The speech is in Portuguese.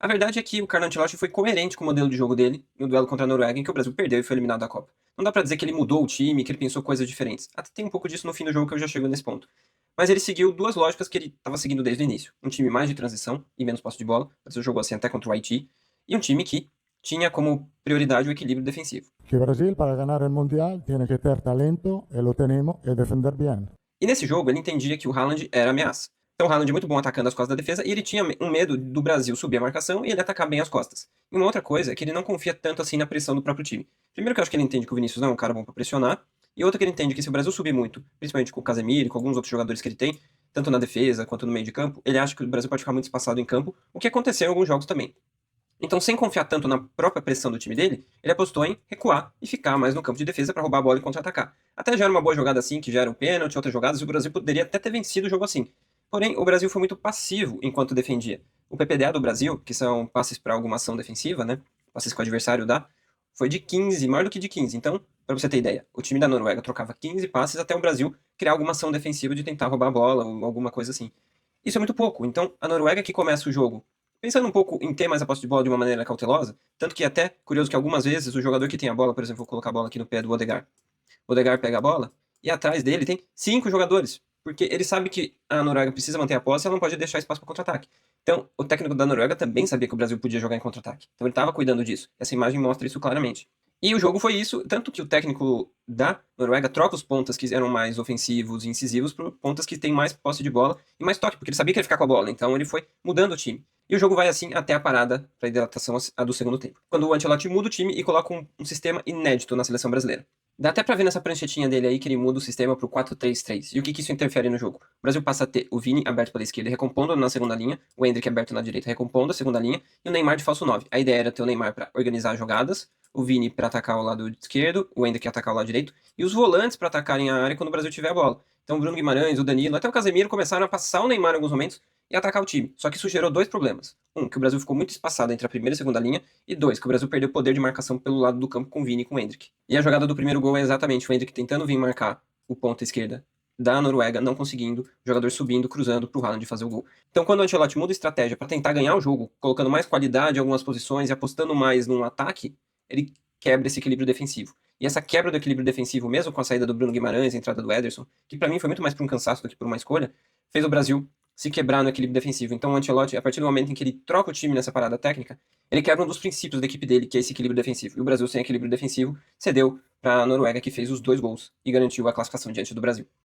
A verdade é que o Carlo Ancelotti foi coerente com o modelo de jogo dele no duelo contra a Noruega, em que o Brasil perdeu e foi eliminado da Copa. Não dá pra dizer que ele mudou o time, que ele pensou coisas diferentes. Até tem um pouco disso no fim do jogo que eu já chego nesse ponto. Mas ele seguiu duas lógicas que ele estava seguindo desde o início. Um time mais de transição e menos posse de bola. O Brasil jogou assim até contra o Haiti. E um time que tinha como prioridade o equilíbrio defensivo. Que Brasil, para ganar el Mundial, tiene que ter talento, y lo tenemos, y defender bien. E nesse jogo ele entendia que o Haaland era ameaça. Então o Haaland é muito bom atacando as costas da defesa e ele tinha um medo do Brasil subir a marcação e ele atacar bem as costas. E uma outra coisa é que ele não confia tanto assim na pressão do próprio time. Primeiro que eu acho que ele entende que o Vinícius não é um cara bom pra pressionar, e outra que ele entende que se o Brasil subir muito, principalmente com o Casemiro e com alguns outros jogadores que ele tem, tanto na defesa quanto no meio de campo, ele acha que o Brasil pode ficar muito espaçado em campo, o que aconteceu em alguns jogos também. Então, sem confiar tanto na própria pressão do time dele, ele apostou em recuar e ficar mais no campo de defesa para roubar a bola e contra-atacar. Até já era uma boa jogada assim, que já era um pênalti, outras jogadas, e o Brasil poderia até ter vencido o jogo assim. Porém, o Brasil foi muito passivo enquanto defendia. O PPDA do Brasil, que são passes para alguma ação defensiva, né? Passes que o adversário dá, foi de 15, maior do que de 15. Então, para você ter ideia, o time da Noruega trocava 15 passes até o Brasil criar alguma ação defensiva de tentar roubar a bola ou alguma coisa assim. Isso é muito pouco. Então, a Noruega que começa o jogo pensando um pouco em ter mais a posse de bola de uma maneira cautelosa, tanto que é até curioso que algumas vezes o jogador que tem a bola, por exemplo, vou colocar a bola aqui no pé do Odegaard. O Odegaard pega a bola e atrás dele tem 5 jogadores, porque ele sabe que a Noruega precisa manter a posse e ela não pode deixar espaço para contra-ataque. Então, o técnico da Noruega também sabia que o Brasil podia jogar em contra-ataque. Então, ele estava cuidando disso. Essa imagem mostra isso claramente. E o jogo foi isso, tanto que o técnico da Noruega troca os pontas que eram mais ofensivos e incisivos por pontas que têm mais posse de bola e mais toque, porque ele sabia que ele ia ficar com a bola, então ele foi mudando o time. E o jogo vai assim até a parada para hidratação a do segundo tempo. Quando o Ancelotti muda o time e coloca um sistema inédito na seleção brasileira. Dá até pra ver nessa pranchetinha dele aí que ele muda o sistema pro 4-3-3. E o que isso interfere no jogo? O Brasil passa a ter o Vini aberto pela esquerda, recompondo na segunda linha, o Endrick aberto na direita, recompondo a segunda linha, e o Neymar de falso 9. A ideia era ter o Neymar para organizar jogadas, o Vini para atacar o lado esquerdo, o Endrick atacar o lado direito, e os volantes para atacarem a área quando o Brasil tiver a bola. Então o Bruno Guimarães, o Danilo, até o Casemiro começaram a passar o Neymar em alguns momentos e atacar o time. Só que isso gerou dois problemas. Um, que o Brasil ficou muito espaçado entre a primeira e a segunda linha, e dois, que o Brasil perdeu o poder de marcação pelo lado do campo com o Vini e com o Endrick. E a jogada do primeiro gol é exatamente o Endrick tentando vir marcar o ponta esquerda da Noruega, não conseguindo, o jogador subindo, cruzando pro Haaland fazer o gol. Então quando o Ancelotti muda a estratégia para tentar ganhar o jogo, colocando mais qualidade em algumas posições e apostando mais num ataque, ele quebra esse equilíbrio defensivo. E essa quebra do equilíbrio defensivo, mesmo com a saída do Bruno Guimarães, a entrada do Ederson, que para mim foi muito mais por um cansaço do que por uma escolha, fez o Brasil se quebrar no equilíbrio defensivo. Então o Ancelotti, a partir do momento em que ele troca o time nessa parada técnica, ele quebra um dos princípios da equipe dele, que é esse equilíbrio defensivo. E o Brasil, sem equilíbrio defensivo, cedeu para a Noruega, que fez os 2 gols e garantiu a classificação diante do Brasil.